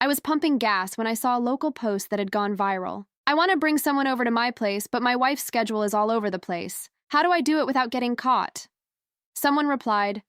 I was pumping gas when I saw a local post that had gone viral. I want to bring someone over to my place, but my wife's schedule is all over the place. How do I do it without getting caught? Someone replied,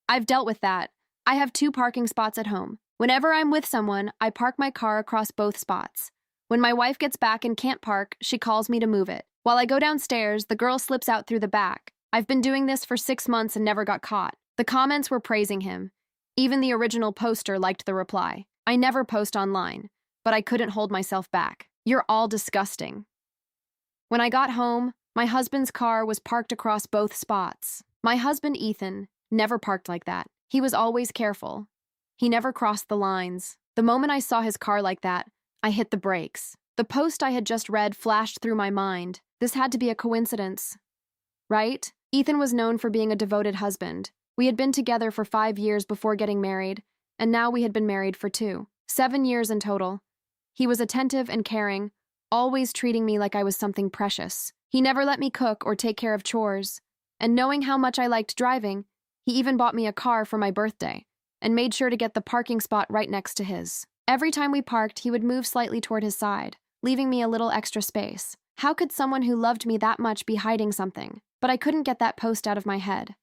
I've dealt with that. I have 2 parking spots at home. Whenever I'm with someone, I park my car across both spots. When my wife gets back and can't park, she calls me to move it. While I go downstairs, the girl slips out through the back. I've been doing this for 6 months and never got caught. The comments were praising him. Even the original poster liked the reply. I never post online, but I couldn't hold myself back. You're all disgusting. When I got home, my husband's car was parked across both spots. My husband, Ethan, never parked like that. He was always careful. He never crossed the lines. The moment I saw his car like that, I hit the brakes. The post I had just read flashed through my mind. This had to be a coincidence, right? Ethan was known for being a devoted husband. We had been together for 5 years before getting married, and now we had been married for 2. 7 years in total. He was attentive and caring, always treating me like I was something precious. He never let me cook or take care of chores. And knowing how much I liked driving, he even bought me a car for my birthday and made sure to get the parking spot right next to his. Every time we parked, he would move slightly toward his side, leaving me a little extra space. How could someone who loved me that much be hiding something? But I couldn't get that post out of my head.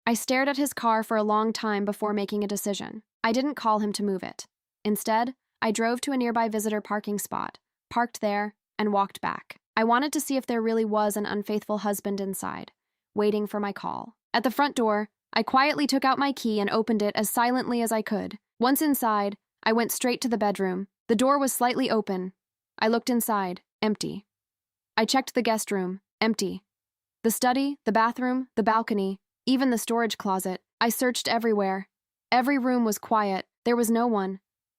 I stared at his car for a long time before making a decision. I didn't call him to move it. Instead, I drove to a nearby visitor parking spot, parked there, and walked back. I wanted to see if there really was an unfaithful husband inside, waiting for my call. At the front door, I quietly took out my key and opened it as silently as I could. Once inside, I went straight to the bedroom. The door was slightly open. I looked inside, empty. I checked the guest room, empty. The study, the bathroom, the balcony, even the storage closet. I searched everywhere. Every room was quiet. There was no one.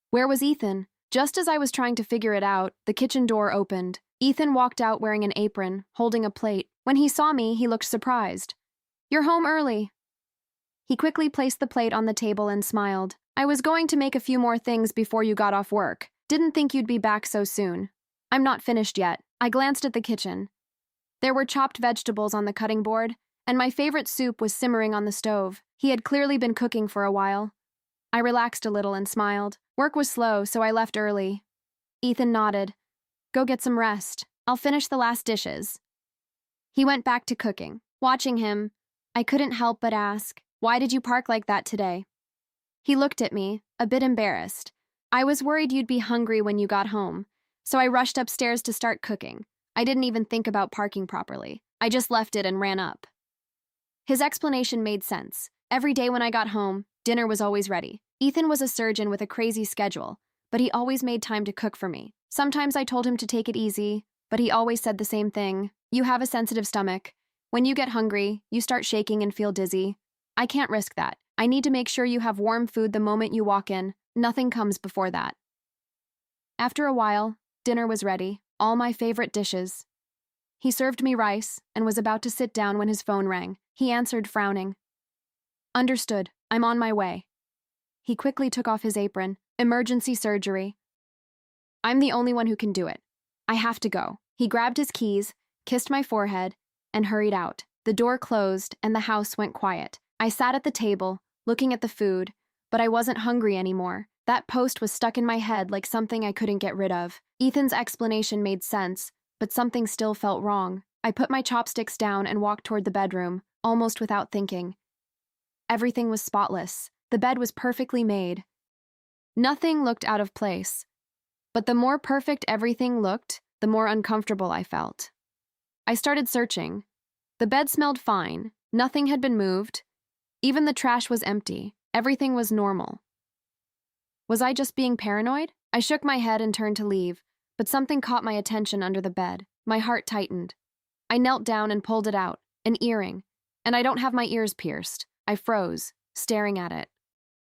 Where was Ethan? Just as I was trying to figure it out, the kitchen door opened. Ethan walked out wearing an apron, holding a plate. When he saw me, he looked surprised. You're home early. He quickly placed the plate on the table and smiled. I was going to make a few more things before you got off work. Didn't think you'd be back so soon. I'm not finished yet. I glanced at the kitchen. There were chopped vegetables on the cutting board, and my favorite soup was simmering on the stove. He had clearly been cooking for a while. I relaxed a little and smiled. Work was slow, so I left early. Ethan nodded. Go get some rest. I'll finish the last dishes. He went back to cooking. Watching him, I couldn't help but ask, why did you park like that today? He looked at me, a bit embarrassed. I was worried you'd be hungry when you got home, so I rushed upstairs to start cooking. I didn't even think about parking properly. I just left it and ran up. His explanation made sense. Every day when I got home, dinner was always ready. Ethan was a surgeon with a crazy schedule, but he always made time to cook for me. Sometimes I told him to take it easy, but he always said the same thing. You have a sensitive stomach. When you get hungry, you start shaking and feel dizzy. I can't risk that. I need to make sure you have warm food the moment you walk in. Nothing comes before that. After a while, dinner was ready, all my favorite dishes. He served me rice and was about to sit down when his phone rang. He answered, frowning. Understood. I'm on my way. He quickly took off his apron. Emergency surgery. I'm the only one who can do it. I have to go. He grabbed his keys, kissed my forehead, and hurried out. The door closed and the house went quiet. I sat at the table, looking at the food, but I wasn't hungry anymore. That post was stuck in my head like something I couldn't get rid of. Ethan's explanation made sense, but something still felt wrong. I put my chopsticks down and walked toward the bedroom, almost without thinking. Everything was spotless. The bed was perfectly made. Nothing looked out of place. But the more perfect everything looked, the more uncomfortable I felt. I started searching. The bed smelled fine. Nothing had been moved. Even the trash was empty. Everything was normal. Was I just being paranoid? I shook my head and turned to leave, but something caught my attention under the bed. My heart tightened. I knelt down and pulled it out, an earring, and I don't have my ears pierced. I froze, staring at it.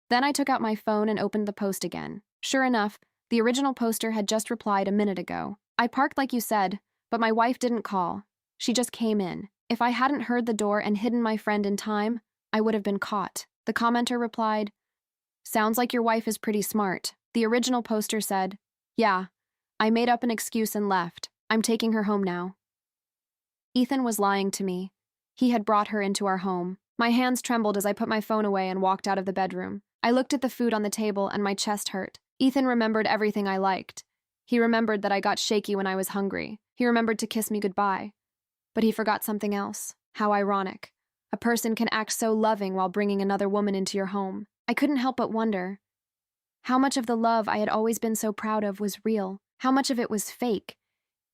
Then I took out my phone and opened the post again. Sure enough, the original poster had just replied a minute ago. I parked like you said, but my wife didn't call. She just came in. If I hadn't heard the door and hidden my friend in time, I would have been caught. The commenter replied, Sounds like your wife is pretty smart. The original poster said, Yeah, I made up an excuse and left. I'm taking her home now. Ethan was lying to me. He had brought her into our home. My hands trembled as I put my phone away and walked out of the bedroom. I looked at the food on the table and my chest hurt. Ethan remembered everything I liked. He remembered that I got shaky when I was hungry. He remembered to kiss me goodbye. But he forgot something else. How ironic. A person can act so loving while bringing another woman into your home. I couldn't help but wonder how much of the love I had always been so proud of was real, how much of it was fake,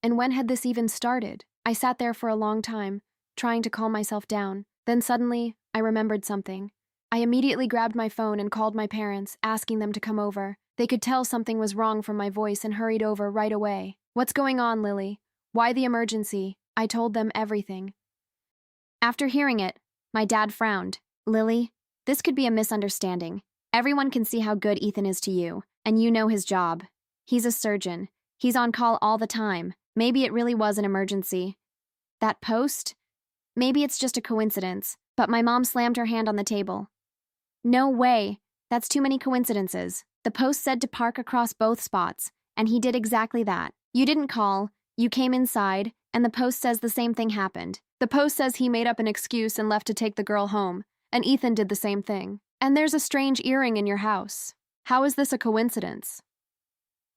and when had this even started? I sat there for a long time, trying to calm myself down. Then suddenly, I remembered something. I immediately grabbed my phone and called my parents, asking them to come over. They could tell something was wrong from my voice and hurried over right away. "What's going on, Lily? Why the emergency?" I told them everything. After hearing it, my dad frowned. "Lily, this could be a misunderstanding. Everyone can see how good Ethan is to you, and you know his job. He's a surgeon. He's on call all the time. Maybe it really was an emergency. That post? Maybe it's just a coincidence." But my mom slammed her hand on the table. "No way. That's too many coincidences. The post said to park across both spots, and he did exactly that. You didn't call, you came inside, and the post says the same thing happened. The post says he made up an excuse and left to take the girl home, and Ethan did the same thing. And there's a strange earring in your house. How is this a coincidence?"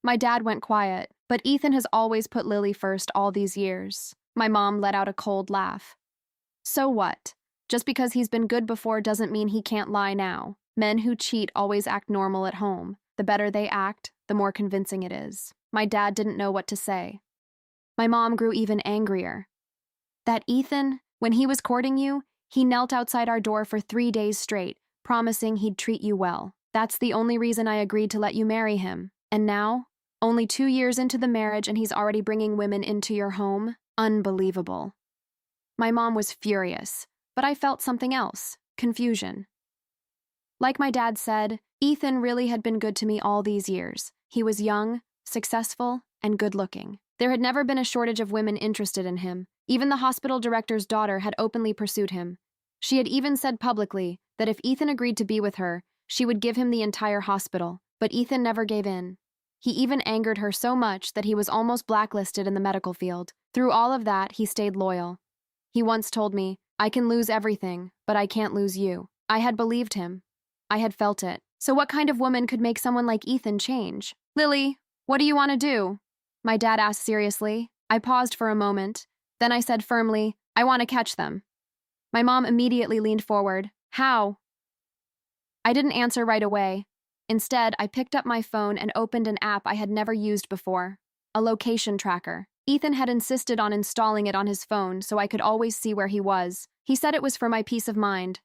My dad went quiet, but Ethan has always put Lily first all these years. My mom let out a cold laugh. "So what? Just because he's been good before doesn't mean he can't lie now. Men who cheat always act normal at home. The better they act, the more convincing it is." My dad didn't know what to say. My mom grew even angrier. "That Ethan, when he was courting you, he knelt outside our door for 3 days straight, promising he'd treat you well. That's the only reason I agreed to let you marry him. And now, only 2 years into the marriage and he's already bringing women into your home? Unbelievable." My mom was furious, but I felt something else, confusion. Like my dad said, Ethan really had been good to me all these years. He was young, successful, and good-looking. There had never been a shortage of women interested in him. Even the hospital director's daughter had openly pursued him. She had even said publicly that if Ethan agreed to be with her, she would give him the entire hospital. But Ethan never gave in. He even angered her so much that he was almost blacklisted in the medical field. Through all of that, he stayed loyal. He once told me, "I can lose everything, but I can't lose you." I had believed him. I had felt it. So what kind of woman could make someone like Ethan change? "Lily, what do you want to do?" My dad asked seriously. I paused for a moment. Then I said firmly, "I want to catch them." My mom immediately leaned forward. "How?" I didn't answer right away. Instead, I picked up my phone and opened an app I had never used before. A location tracker. Ethan had insisted on installing it on his phone so I could always see where he was. He said it was for my peace of mind.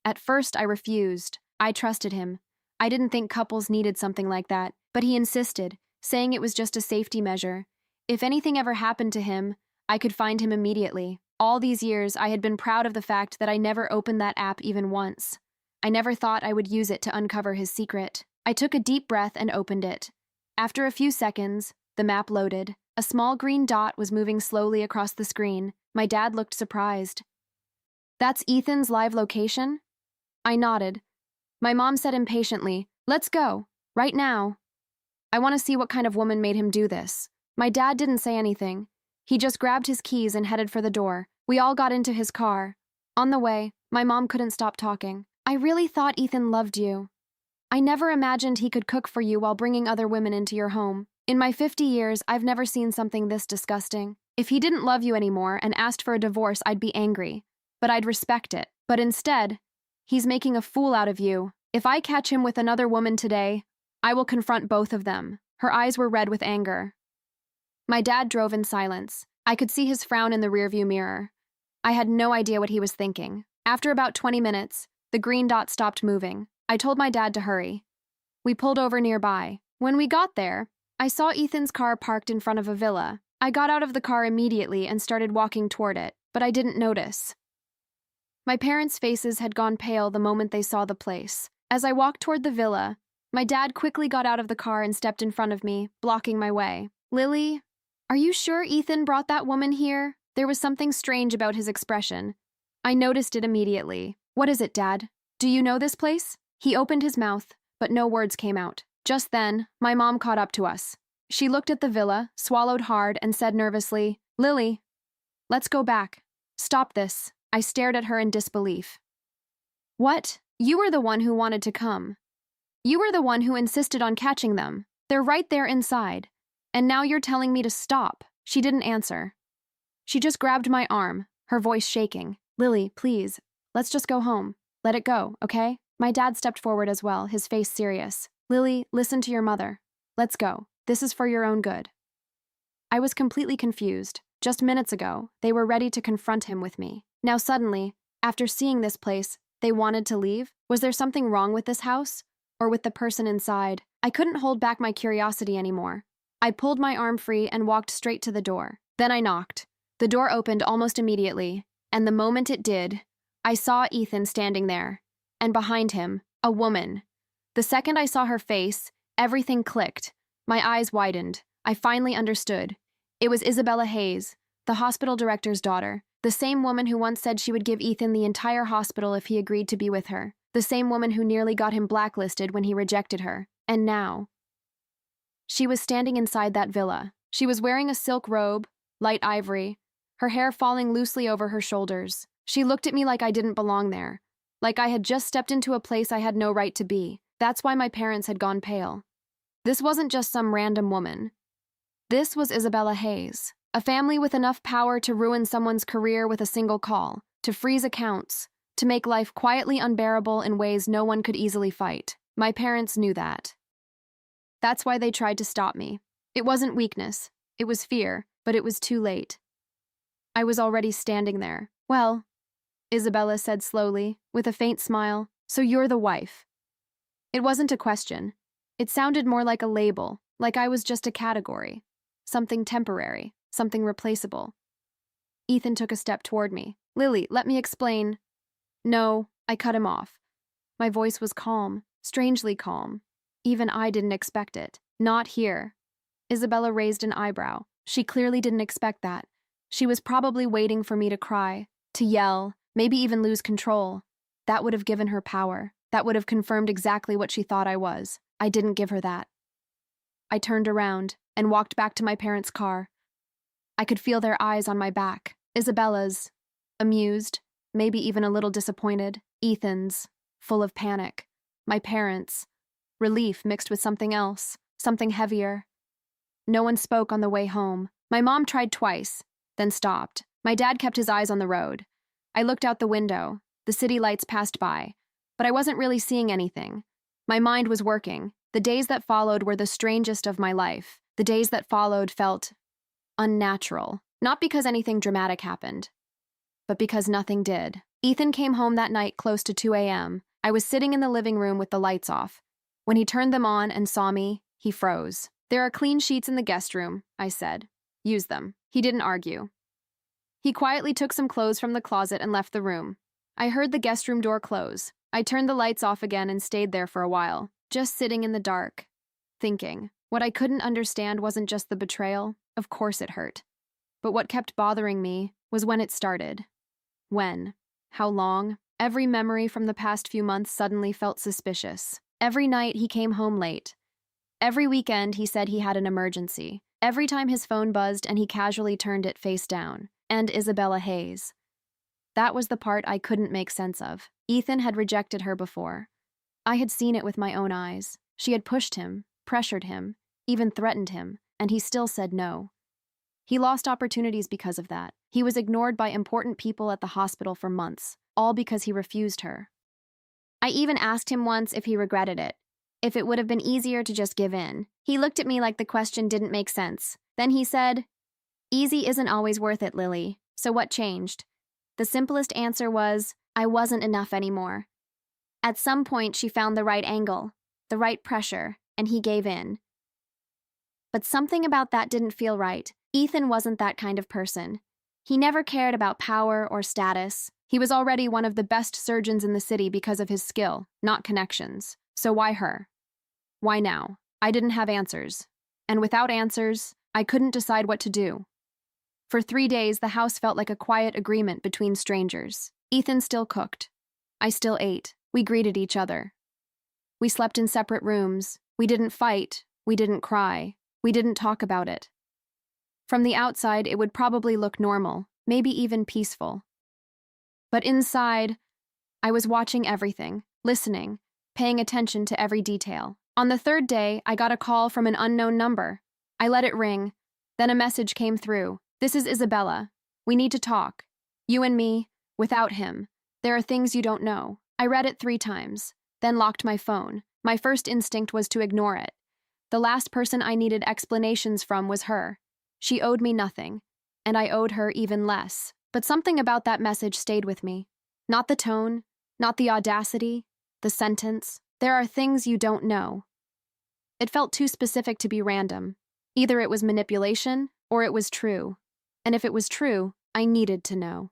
At first, I refused. I trusted him. I didn't think couples needed something like that, but he insisted, saying it was just a safety measure. If anything ever happened to him, I could find him immediately. All these years, I had been proud of the fact that I never opened that app even once. I never thought I would use it to uncover his secret. I took a deep breath and opened it. After a few seconds, the map loaded. A small green dot was moving slowly across the screen. My dad looked surprised. "That's Ethan's live location?" I nodded. My mom said impatiently, "Let's go, right now. I want to see what kind of woman made him do this." My dad didn't say anything. He just grabbed his keys and headed for the door. We all got into his car. On the way, my mom couldn't stop talking. "I really thought Ethan loved you. I never imagined he could cook for you while bringing other women into your home. In my 50 years, I've never seen something this disgusting. If he didn't love you anymore and asked for a divorce, I'd be angry, but I'd respect it. But instead, he's making a fool out of you. If I catch him with another woman today, I will confront both of them." Her eyes were red with anger. My dad drove in silence. I could see his frown in the rearview mirror. I had no idea what he was thinking. After about 20 minutes, the green dot stopped moving. I told my dad to hurry. We pulled over nearby. When we got there, I saw Ethan's car parked in front of a villa. I got out of the car immediately and started walking toward it, but I didn't notice. My parents' faces had gone pale the moment they saw the place. As I walked toward the villa, my dad quickly got out of the car and stepped in front of me, blocking my way. "Lily, are you sure Ethan brought that woman here?" There was something strange about his expression. I noticed it immediately. "What is it, Dad? Do you know this place?" He opened his mouth, but no words came out. Just then, my mom caught up to us. She looked at the villa, swallowed hard, and said nervously, "Lily, let's go back. Stop this." I stared at her in disbelief. "What? You were the one who wanted to come. You were the one who insisted on catching them." They're right there inside. And now you're telling me to stop. She didn't answer. She just grabbed my arm, her voice shaking. Lily, please, let's just go home. Let it go, okay? My dad stepped forward as well, his face serious. Lily, listen to your mother. Let's go. This is for your own good. I was completely confused. Just minutes ago, they were ready to confront him with me. Now suddenly, after seeing this place, they wanted to leave? Was there something wrong with this house? Or with the person inside? I couldn't hold back my curiosity anymore. I pulled my arm free and walked straight to the door. Then I knocked. The door opened almost immediately, and the moment it did, I saw Ethan standing there, and behind him, a woman. The second I saw her face, everything clicked. My eyes widened. I finally understood. It was Isabella Hayes, the hospital director's daughter, the same woman who once said she would give Ethan the entire hospital if he agreed to be with her, the same woman who nearly got him blacklisted when he rejected her. And now, she was standing inside that villa. She was wearing a silk robe, light ivory, her hair falling loosely over her shoulders. She looked at me like I didn't belong there, like I had just stepped into a place I had no right to be. That's why my parents had gone pale. This wasn't just some random woman. This was Isabella Hayes, a family with enough power to ruin someone's career with a single call, to freeze accounts, to make life quietly unbearable in ways no one could easily fight. My parents knew that. That's why they tried to stop me. It wasn't weakness, it was fear, but it was too late. I was already standing there. Well, Isabella said slowly, with a faint smile, so you're the wife. It wasn't a question. It sounded more like a label, like I was just a category. Something temporary, something replaceable. Ethan took a step toward me. Lily, let me explain. No, I cut him off. My voice was calm, strangely calm. Even I didn't expect it. Not here. Isabella raised an eyebrow. She clearly didn't expect that. She was probably waiting for me to cry, to yell, maybe even lose control. That would have given her power. That would have confirmed exactly what she thought I was. I didn't give her that. I turned around and walked back to my parents' car. I could feel their eyes on my back. Isabella's, amused, maybe even a little disappointed. Ethan's, full of panic. My parents', relief mixed with something else, something heavier. No one spoke on the way home. My mom tried twice, then stopped. My dad kept his eyes on the road. I looked out the window. The city lights passed by, but I wasn't really seeing anything. My mind was working. The days that followed were the strangest of my life. The days that followed felt unnatural. Not because anything dramatic happened, but because nothing did. Ethan came home that night close to 2 a.m. I was sitting in the living room with the lights off. When he turned them on and saw me, he froze. There are clean sheets in the guest room, I said. Use them. He didn't argue. He quietly took some clothes from the closet and left the room. I heard the guest room door close. I turned the lights off again and stayed there for a while, just sitting in the dark, thinking. What I couldn't understand wasn't just the betrayal. Of course it hurt. But what kept bothering me was when it started. When? How long? Every memory from the past few months suddenly felt suspicious. Every night he came home late. Every weekend he said he had an emergency. Every time his phone buzzed and he casually turned it face down. And Isabella Hayes. That was the part I couldn't make sense of. Ethan had rejected her before. I had seen it with my own eyes. She had pushed him, pressured him, even threatened him, and he still said no. He lost opportunities because of that. He was ignored by important people at the hospital for months, all because he refused her. I even asked him once if he regretted it, if it would have been easier to just give in. He looked at me like the question didn't make sense. Then he said, "Easy isn't always worth it, Lily. So what changed?" The simplest answer was, I wasn't enough anymore. At some point, she found the right angle, the right pressure, and he gave in. But something about that didn't feel right. Ethan wasn't that kind of person. He never cared about power or status. He was already one of the best surgeons in the city because of his skill, not connections. So why her? Why now? I didn't have answers. And without answers, I couldn't decide what to do. For 3 days, the house felt like a quiet agreement between strangers. Ethan still cooked. I still ate. We greeted each other. We slept in separate rooms. We didn't fight. We didn't cry. We didn't talk about it. From the outside, it would probably look normal, maybe even peaceful. But inside, I was watching everything, listening, paying attention to every detail. On the third day, I got a call from an unknown number. I let it ring. Then a message came through. This is Isabella. We need to talk. You and me, without him. There are things you don't know. I read it 3 times, then locked my phone. My first instinct was to ignore it. The last person I needed explanations from was her. She owed me nothing, and I owed her even less. But something about that message stayed with me. Not the tone, not the audacity, the sentence. There are things you don't know. It felt too specific to be random. Either it was manipulation, or it was true. And if it was true, I needed to know.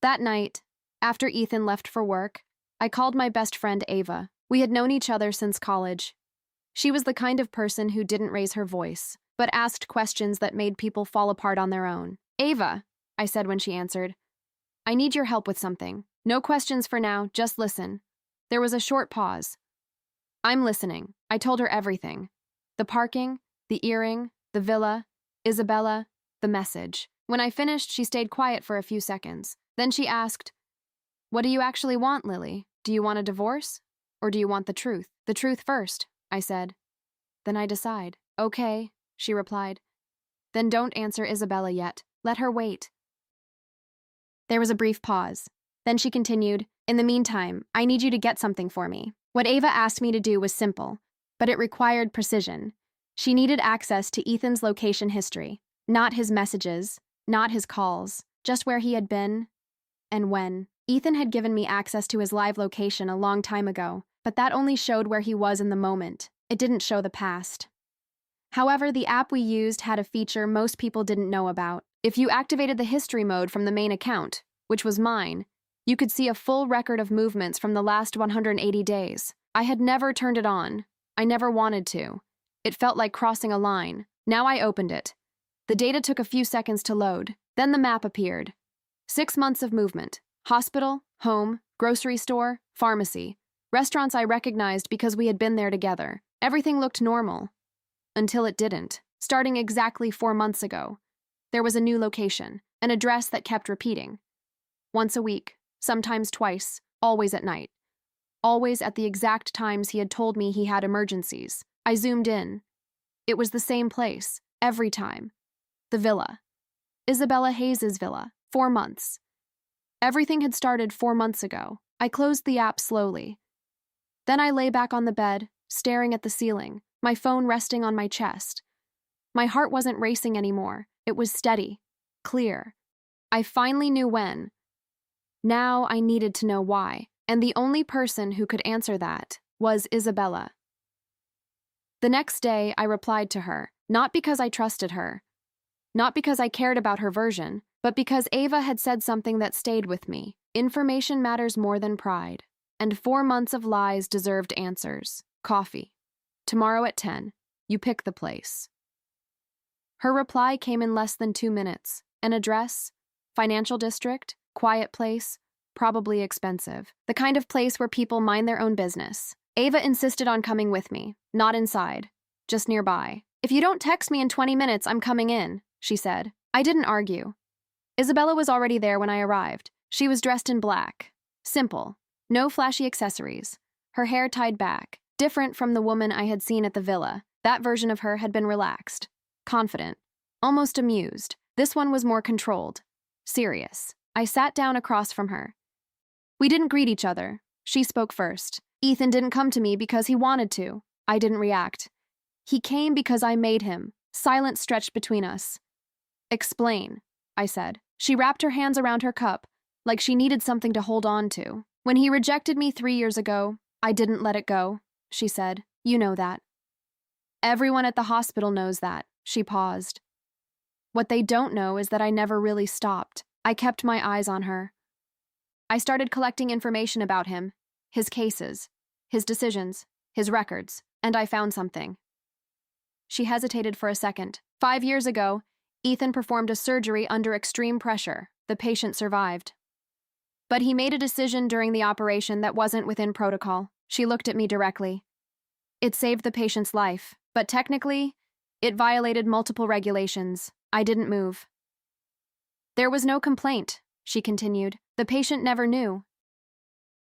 That night, after Ethan left for work, I called my best friend Ava. We had known each other since college. She was the kind of person who didn't raise her voice, but asked questions that made people fall apart on their own. Ava, I said when she answered, I need your help with something. No questions for now, just listen. There was a short pause. I'm listening. I told her everything. The parking, the earring, the villa, Isabella, the message. When I finished, she stayed quiet for a few seconds. Then she asked, What do you actually want, Lily? Do you want a divorce? Or do you want the truth? The truth first, I said. Then I decide. Okay, she replied. Then don't answer Isabella yet. Let her wait. There was a brief pause. Then she continued, In the meantime, I need you to get something for me. What Ava asked me to do was simple, but it required precision. She needed access to Ethan's location history, not his messages, not his calls, just where he had been and when. Ethan had given me access to his live location a long time ago, but that only showed where he was in the moment. It didn't show the past. However, the app we used had a feature most people didn't know about. If you activated the history mode from the main account, which was mine, you could see a full record of movements from the last 180 days. I had never turned it on. I never wanted to. It felt like crossing a line. Now I opened it. The data took a few seconds to load. Then the map appeared. 6 months of movement. Hospital, home, grocery store, pharmacy. Restaurants I recognized because we had been there together. Everything looked normal. Until it didn't. Starting exactly 4 months ago, there was a new location, an address that kept repeating. Once a week, sometimes twice, always at night. Always at the exact times he had told me he had emergencies. I zoomed in. It was the same place, every time. The villa. Isabella Hayes's villa. 4 months. Everything had started 4 months ago. I closed the app slowly. Then I lay back on the bed, staring at the ceiling, my phone resting on my chest. My heart wasn't racing anymore. It was steady, clear. I finally knew when. Now I needed to know why, and the only person who could answer that was Isabella. The next day, I replied to her, not because I trusted her, not because I cared about her version, but because Ava had said something that stayed with me. Information matters more than pride, and 4 months of lies deserved answers. Coffee. Tomorrow at 10. You pick the place. Her reply came in less than 2 minutes. An address, financial district, quiet place, probably expensive. The kind of place where people mind their own business. Ava insisted on coming with me, not inside, just nearby. If you don't text me in 20 minutes, I'm coming in, she said. I didn't argue. Isabella was already there when I arrived. She was dressed in black. Simple. No flashy accessories. Her hair tied back. Different from the woman I had seen at the villa. That version of her had been relaxed. Confident. Almost amused. This one was more controlled. Serious. I sat down across from her. We didn't greet each other. She spoke first. Ethan didn't come to me because he wanted to. I didn't react. He came because I made him. Silence stretched between us. Explain, I said. She wrapped her hands around her cup, like she needed something to hold on to. When he rejected me 3 years ago, I didn't let it go, she said. You know that. Everyone at the hospital knows that. She paused. What they don't know is that I never really stopped. I kept my eyes on her. I started collecting information about him, his cases, his decisions, his records, and I found something. She hesitated for a second. 5 years ago, Ethan performed a surgery under extreme pressure. The patient survived. But he made a decision during the operation that wasn't within protocol. She looked at me directly. It saved the patient's life, but technically, it violated multiple regulations. I didn't move. There was no complaint, she continued. The patient never knew.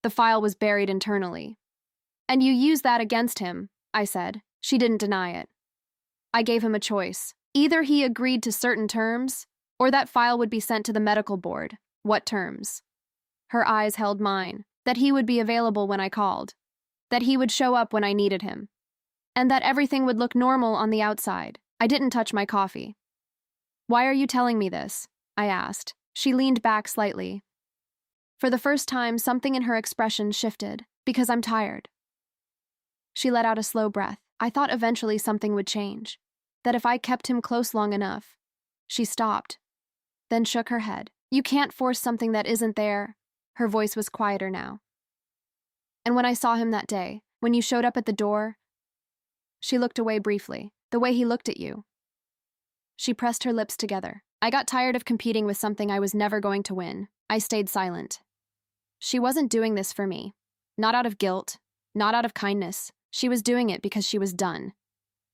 The file was buried internally. And you use that against him, I said. She didn't deny it. I gave him a choice. Either he agreed to certain terms, or that file would be sent to the medical board. What terms? Her eyes held mine. That he would be available when I called. That he would show up when I needed him. And that everything would look normal on the outside. I didn't touch my coffee. Why are you telling me this? I asked. She leaned back slightly. For the first time, something in her expression shifted. Because I'm tired. She let out a slow breath. I thought eventually something would change. That if I kept him close long enough. She stopped. Then shook her head. You can't force something that isn't there. Her voice was quieter now. And when I saw him that day, when you showed up at the door, she looked away briefly, the way he looked at you. She pressed her lips together. I got tired of competing with something I was never going to win. I stayed silent. She wasn't doing this for me. Not out of guilt, not out of kindness. She was doing it because she was done.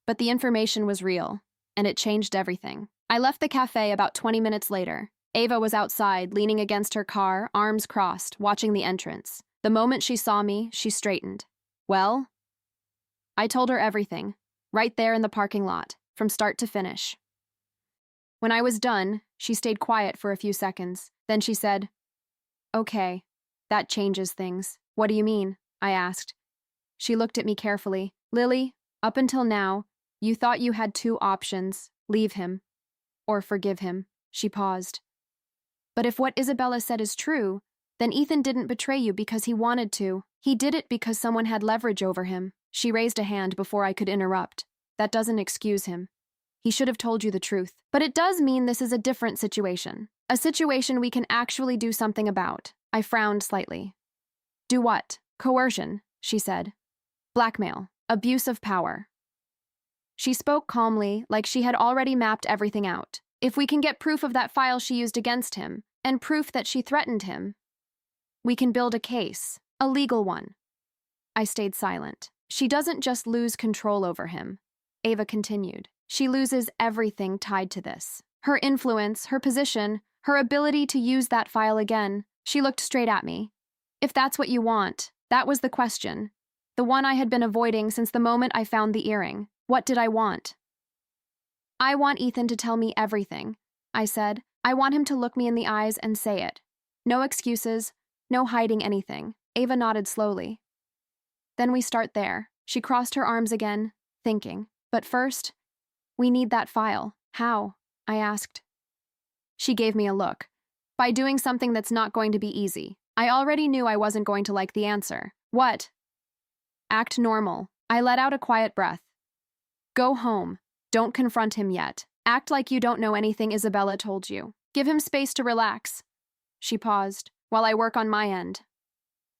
But the information was real, and it changed everything. I left the cafe about 20 minutes later. Ava was outside, leaning against her car, arms crossed, watching the entrance. The moment she saw me, she straightened. Well? I told her everything, right there in the parking lot, from start to finish. When I was done, she stayed quiet for a few seconds. Then she said, Okay, that changes things. What do you mean? I asked. She looked at me carefully. Lily, up until now, you thought you had two options, leave him, or forgive him. She paused. But if what Isabella said is true, then Ethan didn't betray you because he wanted to. He did it because someone had leverage over him. She raised a hand before I could interrupt. That doesn't excuse him. He should have told you the truth. But it does mean this is a different situation. A situation we can actually do something about. I frowned slightly. Do what? Coercion, she said. Blackmail. Abuse of power. She spoke calmly, like she had already mapped everything out. If we can get proof of that file she used against him, and proof that she threatened him, we can build a case, a legal one. I stayed silent. She doesn't just lose control over him, Ava continued. She loses everything tied to this. Her influence, her position, her ability to use that file again. She looked straight at me. If that's what you want, that was the question. The one I had been avoiding since the moment I found the earring. What did I want? I want Ethan to tell me everything, I said. I want him to look me in the eyes and say it. No excuses, no hiding anything. Ava nodded slowly. Then we start there. She crossed her arms again, thinking. But first, we need that file. How? I asked. She gave me a look. By doing something that's not going to be easy. I already knew I wasn't going to like the answer. What? Act normal. I let out a quiet breath. Go home. Don't confront him yet. Act like you don't know anything Isabella told you. Give him space to relax. She paused, while I work on my end.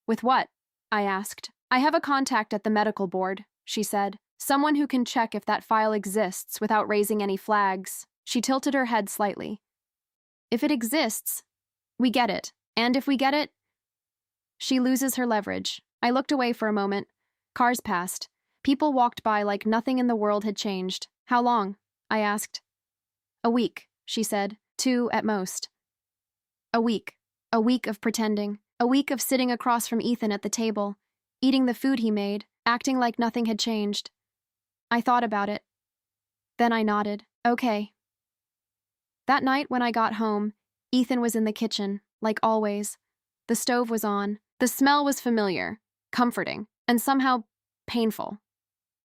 With what? I asked. I have a contact at the medical board, she said. Someone who can check if that file exists without raising any flags. She tilted her head slightly. If it exists, we get it. And if we get it, she loses her leverage. I looked away for a moment. Cars passed. People walked by like nothing in the world had changed. How long? I asked. A week, she said. 2 at most. A week. A week of pretending. A week of sitting across from Ethan at the table, eating the food he made, acting like nothing had changed. I thought about it. Then I nodded. Okay. That night when I got home, Ethan was in the kitchen, like always. The stove was on. The smell was familiar, comforting, and somehow painful.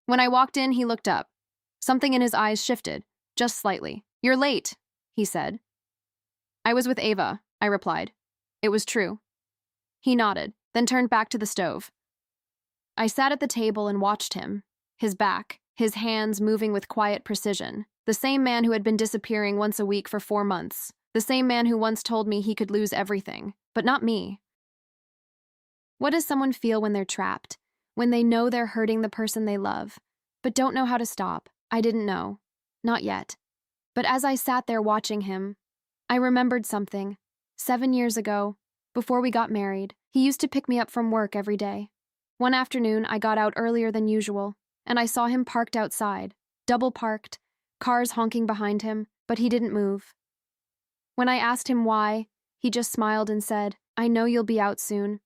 When I walked in, he looked up. Something in his eyes shifted, just slightly. You're late, he said. I was with Ava, I replied. It was true. He nodded, then turned back to the stove. I sat at the table and watched him, his back, his hands moving with quiet precision. The same man who had been disappearing once a week for 4 months. The same man who once told me he could lose everything, but not me. What does someone feel when they're trapped? When they know they're hurting the person they love, but don't know how to stop? I didn't know. Not yet. But as I sat there watching him, I remembered something. 7 years ago, before we got married, he used to pick me up from work every day. One afternoon, I got out earlier than usual, and I saw him parked outside, double parked, cars honking behind him, but he didn't move. When I asked him why, he just smiled and said, I know you'll be out soon.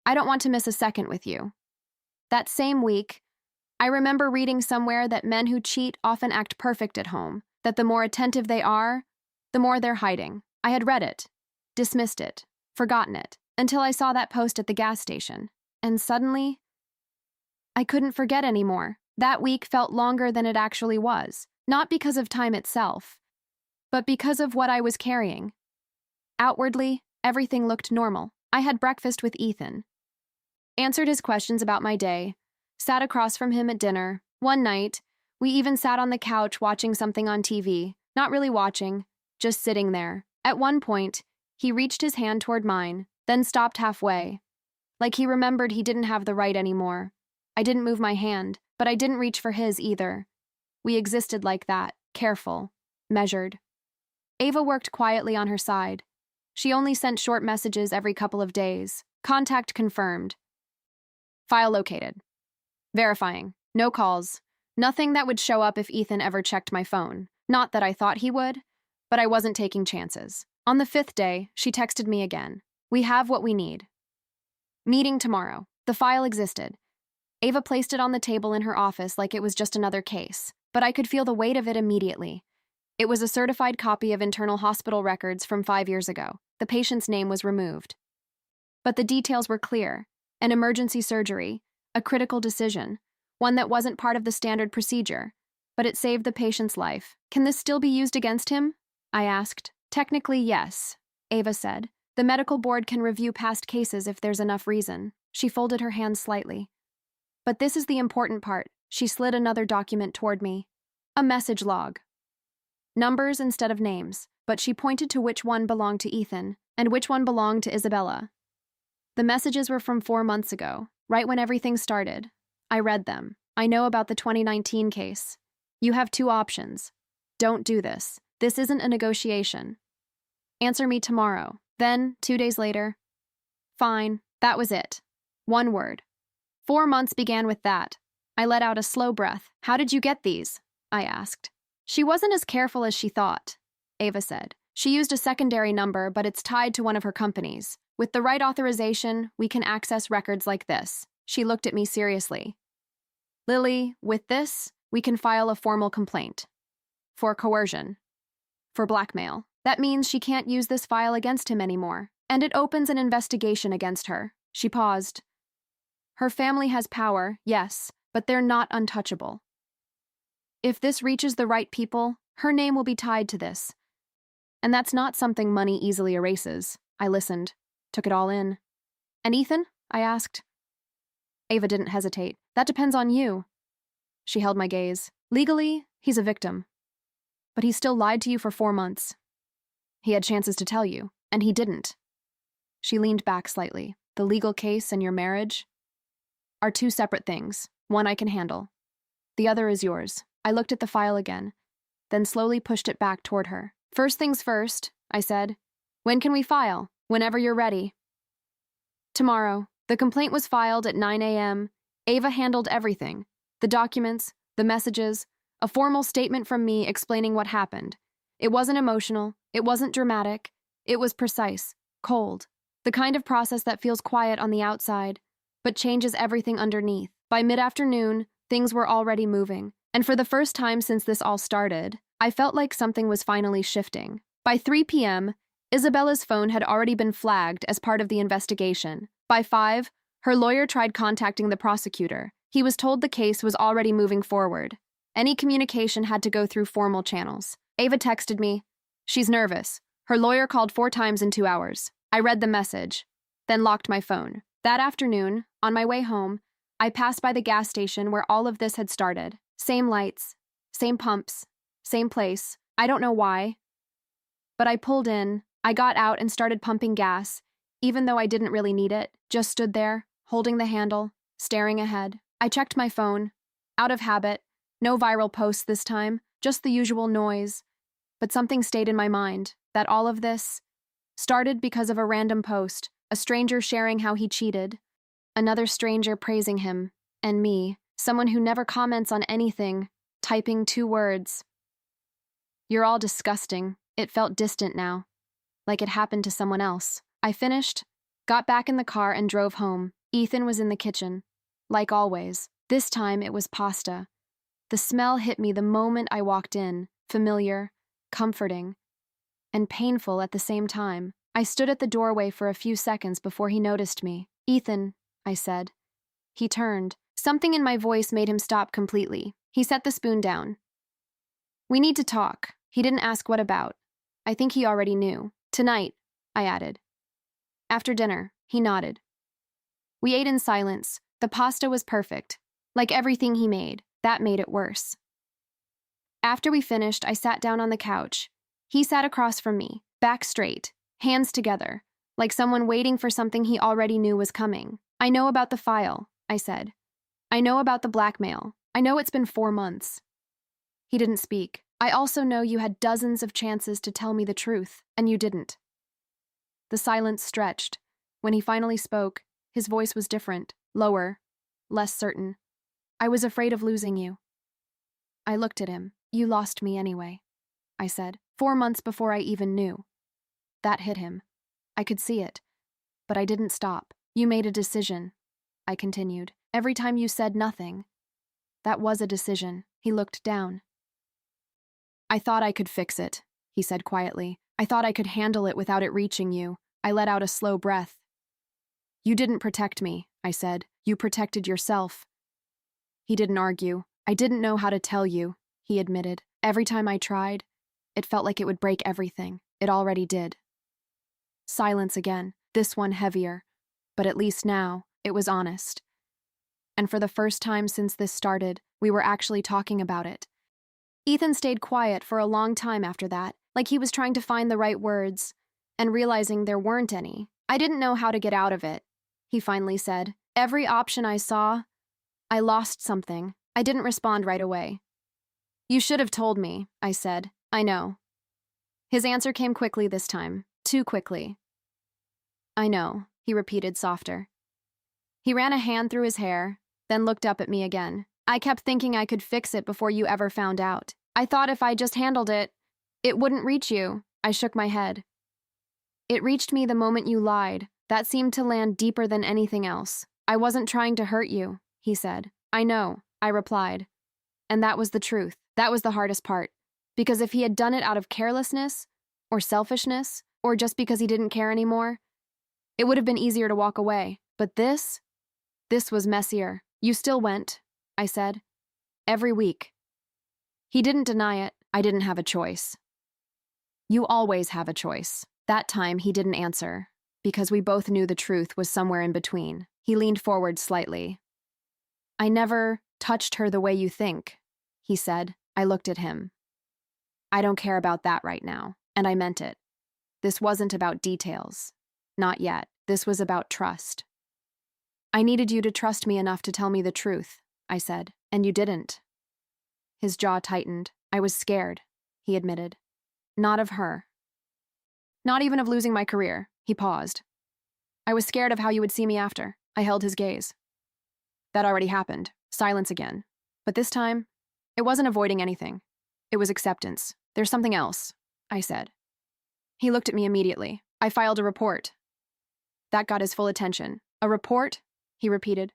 I don't want to miss a second with you. That same week, I remember reading somewhere that men who cheat often act perfect at home, that the more attentive they are, the more they're hiding. I had read it, dismissed it, forgotten it, until I saw that post at the gas station. And suddenly, I couldn't forget anymore. That week felt longer than it actually was, not because of time itself, but because of what I was carrying. Outwardly, everything looked normal. I had breakfast with Ethan, answered his questions about my day, sat across from him at dinner. One night, we even sat on the couch watching something on TV, not really watching, just sitting there. At one point, he reached his hand toward mine, then stopped halfway, like he remembered he didn't have the right anymore. I didn't move my hand, but I didn't reach for his either. We existed like that, careful, measured. Ava worked quietly on her side. She only sent short messages every couple of days. Contact confirmed. File located. Verifying. No calls. Nothing that would show up if Ethan ever checked my phone. Not that I thought he would, but I wasn't taking chances. On the 5th day, she texted me again. We have what we need. Meeting tomorrow. The file existed. Ava placed it on the table in her office like it was just another case, but I could feel the weight of it immediately. It was a certified copy of internal hospital records from 5 years ago. The patient's name was removed. But the details were clear. An emergency surgery, a critical decision, one that wasn't part of the standard procedure, but it saved the patient's life. Can this still be used against him? I asked. Technically, yes, Ava said. The medical board can review past cases if there's enough reason. She folded her hands slightly. But this is the important part. She slid another document toward me. A message log. Numbers instead of names, but she pointed to which one belonged to Ethan and which one belonged to Isabella. The messages were from 4 months ago, right when everything started. I read them. I know about the 2019 case. You have 2 options. Don't do this. This isn't a negotiation. Answer me tomorrow. Then, 2 days later. Fine, that was it. 1 word. 4 months began with that. I let out a slow breath. How did you get these? I asked. She wasn't as careful as she thought, Ava said. She used a secondary number, but it's tied to one of her companies. With the right authorization, we can access records like this. She looked at me seriously. Lily, with this, we can file a formal complaint. For coercion. For blackmail. That means she can't use this file against him anymore. And it opens an investigation against her. She paused. Her family has power, yes, but they're not untouchable. If this reaches the right people, her name will be tied to this. And that's not something money easily erases. I listened, took it all in. And Ethan? I asked. Ava didn't hesitate. That depends on you. She held my gaze. Legally, he's a victim. But he still lied to you for 4 months. He had chances to tell you, and he didn't. She leaned back slightly. The legal case and your marriage are 2 separate things. One I can handle. The other is yours. I looked at the file again, then slowly pushed it back toward her. First things first, I said. When can we file? Whenever you're ready. Tomorrow. The complaint was filed at 9 a.m. Ava handled everything. The documents, the messages, a formal statement from me explaining what happened. It wasn't emotional. It wasn't dramatic. It was precise, cold. The kind of process that feels quiet on the outside, but changes everything underneath. By mid-afternoon, things were already moving. And for the first time since this all started, I felt like something was finally shifting. By 3 p.m., Isabella's phone had already been flagged as part of the investigation. By 5, her lawyer tried contacting the prosecutor. He was told the case was already moving forward. Any communication had to go through formal channels. Ava texted me. She's nervous. Her lawyer called 4 times in 2 hours. I read the message, then locked my phone. That afternoon, on my way home, I passed by the gas station where all of this had started. Same lights, same pumps, same place. I don't know why. But I pulled in, I got out and started pumping gas, even though I didn't really need it, just stood there, holding the handle, staring ahead. I checked my phone. Out of habit, no viral posts this time, just the usual noise. But something stayed in my mind, that all of this started because of a random post, a stranger sharing how he cheated, another stranger praising him, and me, someone who never comments on anything, typing 2 words. You're all disgusting. It felt distant now, like it happened to someone else. I finished, got back in the car and drove home. Ethan was in the kitchen. like always. This time it was pasta. The smell hit me the moment I walked in, familiar, comforting, and painful at the same time. I stood at the doorway for a few seconds before he noticed me. "Ethan," I said. He turned. Something in my voice made him stop completely. He set the spoon down. "We need to talk." He didn't ask what about. I think he already knew. "Tonight," I added. "After dinner." He nodded. We ate in silence. The pasta was perfect. Like everything he made, that made it worse. After we finished, I sat down on the couch. He sat across from me, back straight, hands together, like someone waiting for something he already knew was coming. "I know about the file," I said. "I know about the blackmail. I know it's been 4 months." He didn't speak. "I also know you had dozens of chances to tell me the truth, and you didn't." The silence stretched. When he finally spoke, his voice was different, lower, less certain. "I was afraid of losing you." I looked at him. "You lost me anyway," I said, 4 months before I even knew. That hit him. I could see it. But I didn't stop. "You made a decision," I continued. "Every time you said nothing. That was a decision." He looked down. "I thought I could fix it," he said quietly. "I thought I could handle it without it reaching you." I let out a slow breath. "You didn't protect me," I said. "You protected yourself." He didn't argue. "I didn't know how to tell you," he admitted. "Every time I tried, it felt like it would break everything. It already did." Silence again, this one heavier. But at least now, it was honest. And for the first time since this started, we were actually talking about it. Ethan stayed quiet for a long time after that, like he was trying to find the right words, and realizing there weren't any. "I didn't know how to get out of it," he finally said. "Every option I saw, I lost something." I didn't respond right away. "You should have told me," I said. "I know." His answer came quickly this time, too quickly. "I know," he repeated softer. He ran a hand through his hair, then looked up at me again. "I kept thinking I could fix it before you ever found out. I thought if I just handled it, it wouldn't reach you." I shook my head. "It reached me the moment you lied. That seemed to land deeper than anything else." "I wasn't trying to hurt you," he said. "I know," I replied. And that was the truth. That was the hardest part. Because if he had done it out of carelessness, or selfishness, or just because he didn't care anymore, it would have been easier to walk away. But this was messier. "You still went," I said. "Every week." He didn't deny it. I didn't have a choice. "You always have a choice." That time he didn't answer, because we both knew the truth was somewhere in between. He leaned forward slightly. "I never touched her the way you think," he said. I looked at him. "I don't care about that right now." And I meant it. This wasn't about details. Not yet. This was about trust. "I needed you to trust me enough to tell me the truth," I said, "and you didn't." His jaw tightened. "I was scared," he admitted. "Not of her. Not even of losing my career." He paused. "I was scared of how you would see me after." I held his gaze. "That already happened." Silence again. But this time, it wasn't avoiding anything. It was acceptance. "There's something else," I said. He looked at me immediately. "I filed a report." That got his full attention. "A report?" he repeated.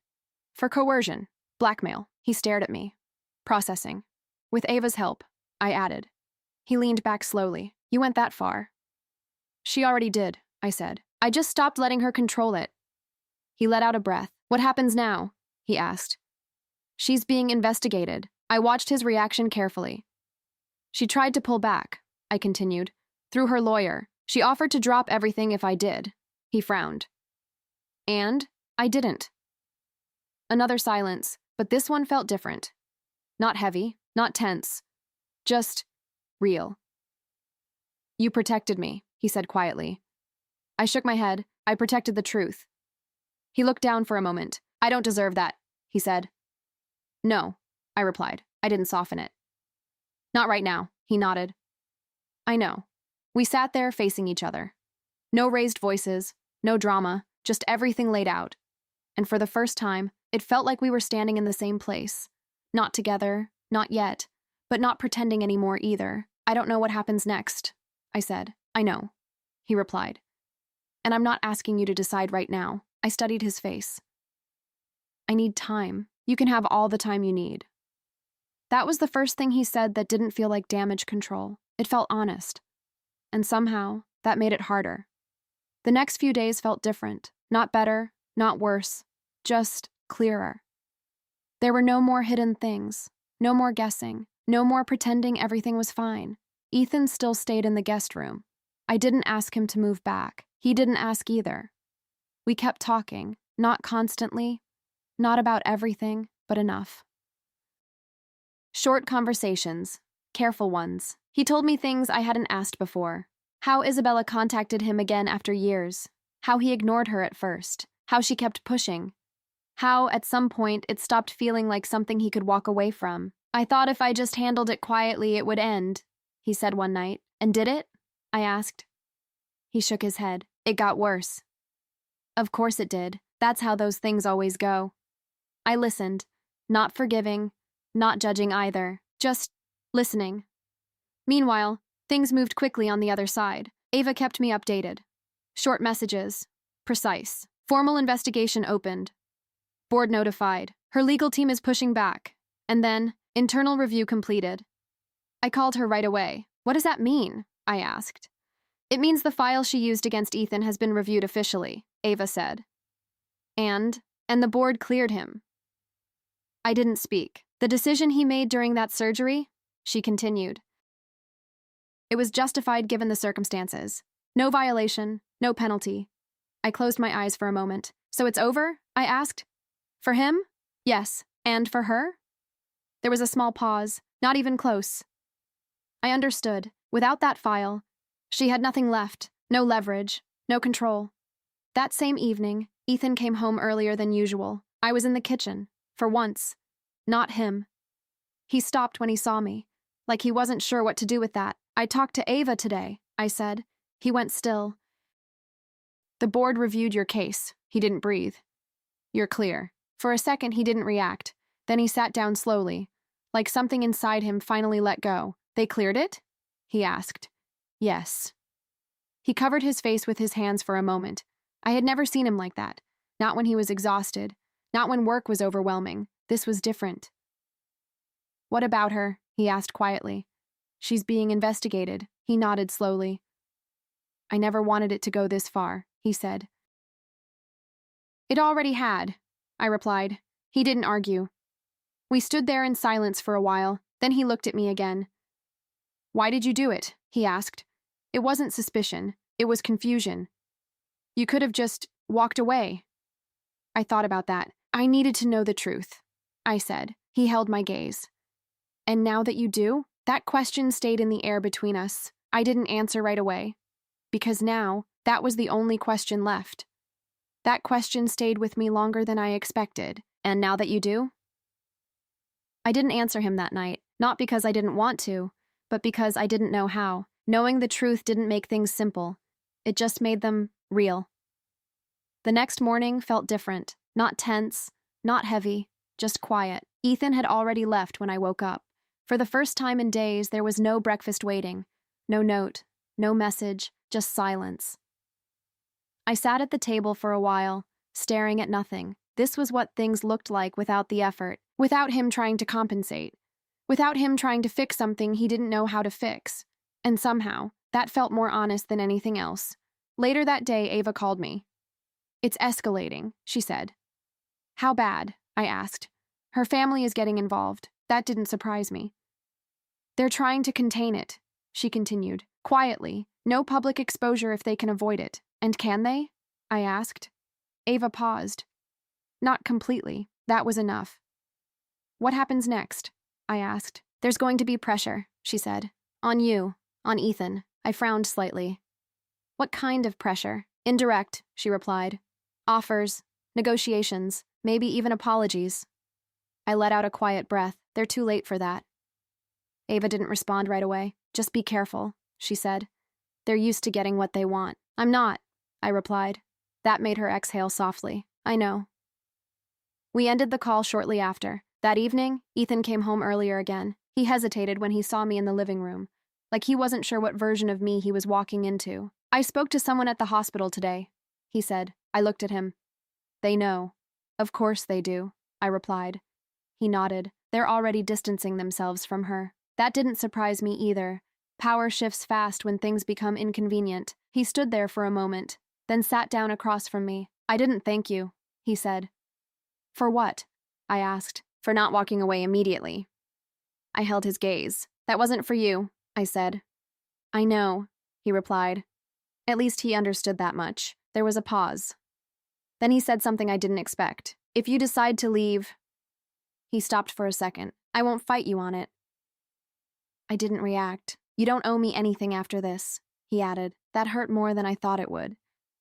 "For coercion. Blackmail." He stared at me. "Processing. With Ava's help," I added. He leaned back slowly. "You went that far." "She already did," I said. "I just stopped letting her control it." He let out a breath. "What happens now?" he asked. "She's being investigated." I watched his reaction carefully. "She tried to pull back," I continued, "through her lawyer. She offered to drop everything if I did." He frowned. "And I didn't." Another silence, but this one felt different. Not heavy, not tense, just real. "You protected me," he said quietly. I shook my head. "I protected the truth." He looked down for a moment. "I don't deserve that," he said. "No," I replied. I didn't soften it. "Not right now," he nodded. "I know." We sat there facing each other. No raised voices, no drama, just everything laid out. And for the first time, it felt like we were standing in the same place. Not together, not yet, but not pretending anymore either. "I don't know what happens next," I said. "I know," he replied. "And I'm not asking you to decide right now." I studied his face. I need time. You can have all the time you need. That was the first thing he said that didn't feel like damage control. It felt honest. And somehow, that made it harder. The next few days felt different. Not better, not worse, just clearer. There were no more hidden things, no more guessing, no more pretending everything was fine. Ethan still stayed in the guest room. I didn't ask him to move back. He didn't ask either. We kept talking, not constantly, not about everything, but enough. Short conversations, careful ones. He told me things I hadn't asked before. How Isabella contacted him again after years. How he ignored her at first. How she kept pushing. How, at some point, it stopped feeling like something he could walk away from. I thought if I just handled it quietly, it would end, he said one night. And did it? I asked. He shook his head. It got worse. Of course it did. That's how those things always go. I listened, not forgiving, not judging either, just listening. Meanwhile, things moved quickly on the other side. Ava kept me updated. Short messages. Precise. Formal investigation opened. Board notified. Her legal team is pushing back. And then, internal review completed. I called her right away. What does that mean? I asked. It means the file she used against Ethan has been reviewed officially, Ava said. And the board cleared him. I didn't speak. The decision he made during that surgery, she continued. It was justified given the circumstances. No violation, no penalty. I closed my eyes for a moment. So it's over? I asked. For him? Yes. And for her? There was a small pause, not even close. I understood. Without that file, she had nothing left, no leverage, no control. That same evening, Ethan came home earlier than usual. I was in the kitchen, for once. Not him. He stopped when he saw me, like he wasn't sure what to do with that. I talked to Ava today, I said. He went still. The board reviewed your case. He didn't breathe. You're clear. For a second, he didn't react. Then he sat down slowly, like something inside him finally let go. They cleared it? He asked. Yes. He covered his face with his hands for a moment. I had never seen him like that. Not when he was exhausted. Not when work was overwhelming. This was different. What about her? He asked quietly. She's being investigated. He nodded slowly. I never wanted it to go this far, he said. It already had, I replied. He didn't argue. We stood there in silence for a while. Then he looked at me again. Why did you do it? He asked. It wasn't suspicion. It was confusion. You could have just walked away. I thought about that. I needed to know the truth, I said. He held my gaze. And now that you do? That question stayed in the air between us. I didn't answer right away. Because now, that was the only question left. That question stayed with me longer than I expected. And now that you do? I didn't answer him that night, not because I didn't want to, but because I didn't know how. Knowing the truth didn't make things simple. It just made them real. The next morning felt different. Not tense, not heavy, just quiet. Ethan had already left when I woke up. For the first time in days, there was no breakfast waiting. No note, no message, just silence. I sat at the table for a while, staring at nothing. This was what things looked like without the effort, without him trying to compensate, without him trying to fix something he didn't know how to fix. And somehow, that felt more honest than anything else. Later that day, Ava called me. It's escalating, she said. How bad? I asked. Her family is getting involved. That didn't surprise me. They're trying to contain it, she continued, quietly. No public exposure if they can avoid it. And can they? I asked. Ava paused. Not completely. That was enough. What happens next? I asked. There's going to be pressure, she said. On you. On Ethan. I frowned slightly. What kind of pressure? Indirect, she replied. Offers, negotiations, maybe even apologies. I let out a quiet breath. They're too late for that. Ava didn't respond right away. Just be careful, she said. They're used to getting what they want. I'm not, I replied. That made her exhale softly. I know. We ended the call shortly after. That evening, Ethan came home earlier again. He hesitated when he saw me in the living room, like he wasn't sure what version of me he was walking into. I spoke to someone at the hospital today, he said. I looked at him. They know. Of course they do. I replied. He nodded. They're already distancing themselves from her. That didn't surprise me either. Power shifts fast when things become inconvenient. He stood there for a moment, then sat down across from me. I didn't thank you, he said. For what? I asked. For not walking away immediately. I held his gaze. That wasn't for you, I said. I know, he replied. At least he understood that much. There was a pause. Then he said something I didn't expect. If you decide to leave... He stopped for a second. I won't fight you on it. I didn't react. You don't owe me anything after this, he added. That hurt more than I thought it would.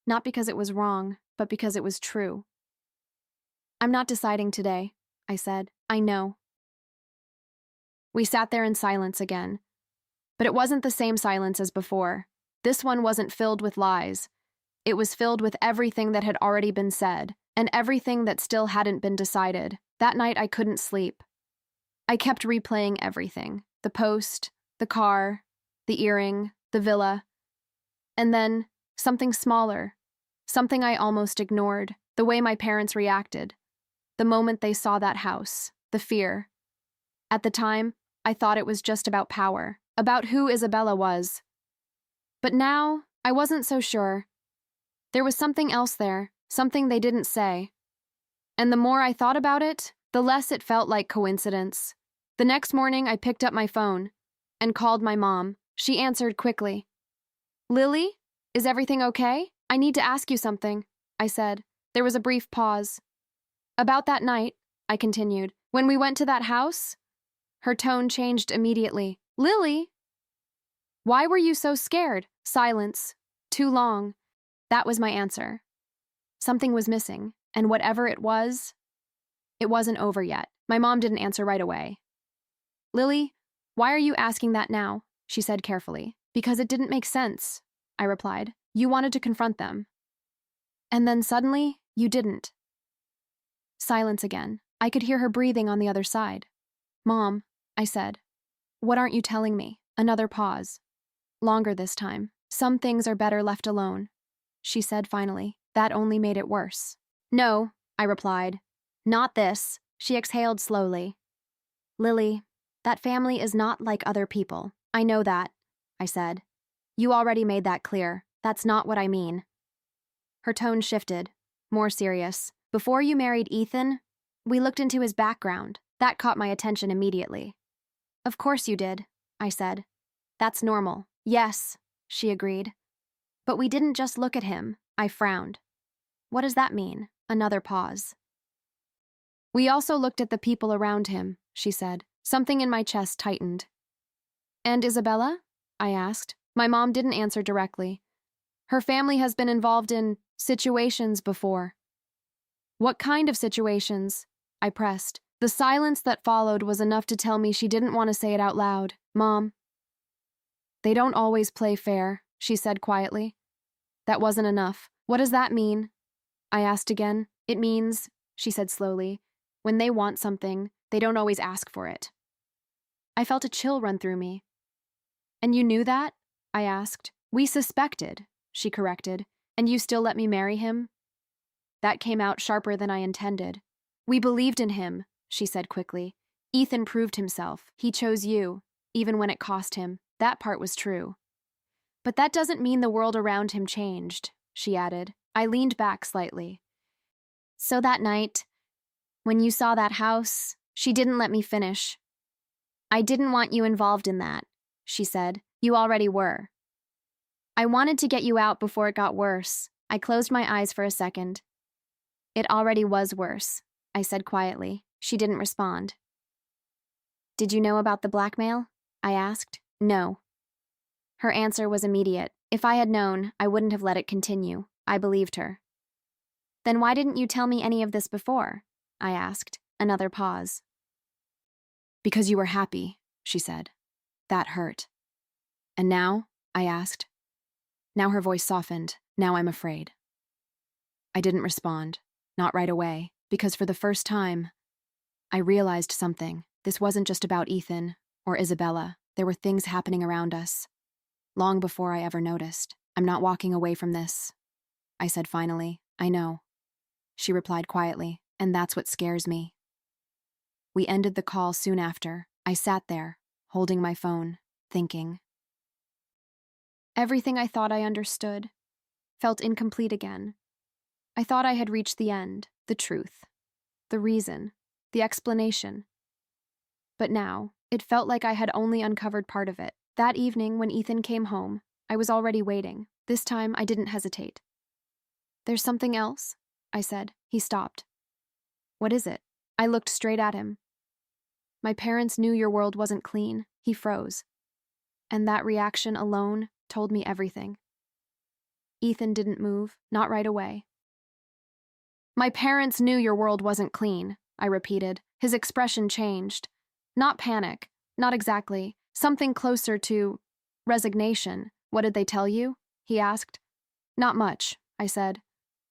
Not because it was wrong, but because it was true. I'm not deciding today, I said. I know. We sat there in silence again. But it wasn't the same silence as before. This one wasn't filled with lies. It was filled with everything that had already been said, and everything that still hadn't been decided. That night I couldn't sleep. I kept replaying everything. The post, the car, the earring, the villa. And then, something smaller. Something I almost ignored. The way my parents reacted. The moment they saw that house. The fear. At the time, I thought it was just about power. About who Isabella was. But now, I wasn't so sure. There was something else there. Something they didn't say. And the more I thought about it, the less it felt like coincidence. The next morning, I picked up my phone and called my mom. She answered quickly. Lily, is everything okay? I need to ask you something, I said. There was a brief pause. About that night, I continued, when we went to that house? Her tone changed immediately. Lily? Why were you so scared? Silence. Too long. That was my answer. Something was missing, and whatever it wasn't over yet. My mom didn't answer right away. Lily, why are you asking that now? She said carefully. Because it didn't make sense, I replied. You wanted to confront them. And then suddenly, you didn't. Silence again. I could hear her breathing on the other side. Mom, I said. What aren't you telling me? Another pause. Longer this time. Some things are better left alone, she said finally. That only made it worse. No, I replied. Not this. She exhaled slowly. Lily, that family is not like other people. I know that, I said. You already made that clear. That's not what I mean. Her tone shifted, more serious. Before you married Ethan, we looked into his background. That caught my attention immediately. Of course you did, I said. That's normal. Yes, she agreed. But we didn't just look at him. I frowned. What does that mean? Another pause. We also looked at the people around him, she said. Something in my chest tightened. And Isabella? I asked. My mom didn't answer directly. Her family has been involved in situations before. What kind of situations? I pressed. The silence that followed was enough to tell me she didn't want to say it out loud. Mom. They don't always play fair, she said quietly. That wasn't enough. What does that mean? I asked again. It means, she said slowly, when they want something, they don't always ask for it. I felt a chill run through me. And you knew that? I asked. We suspected, she corrected. And you still let me marry him? That came out sharper than I intended. We believed in him, she said quickly. Ethan proved himself. He chose you, even when it cost him. That part was true. But that doesn't mean the world around him changed, she added. I leaned back slightly. So that night, when you saw that house, she didn't let me finish. I didn't want you involved in that, she said. You already were. I wanted to get you out before it got worse. I closed my eyes for a second. It already was worse, I said quietly. She didn't respond. Did you know about the blackmail? I asked. No. Her answer was immediate. If I had known, I wouldn't have let it continue. I believed her. Then why didn't you tell me any of this before? I asked. Another pause. Because you were happy, she said. That hurt. And now? I asked. Now her voice softened. Now I'm afraid. I didn't respond. Not right away, because for the first time, I realized something. This wasn't just about Ethan or Isabella. There were things happening around us. Long before I ever noticed. I'm not walking away from this, I said finally. I know. She replied quietly, and that's what scares me. We ended the call soon after. I sat there, holding my phone, thinking. Everything I thought I understood felt incomplete again. I thought I had reached the end, the truth, the reason, the explanation. But now, it felt like I had only uncovered part of it. That evening, when Ethan came home, I was already waiting. This time, I didn't hesitate. "There's something else?" I said. He stopped. "What is it?" I looked straight at him. "My parents knew your world wasn't clean." He froze. And that reaction alone told me everything. Ethan didn't move, not right away. "My parents knew your world wasn't clean," I repeated. His expression changed. Not panic, not exactly. Something closer to resignation. "What did they tell you?" he asked. "Not much," I said.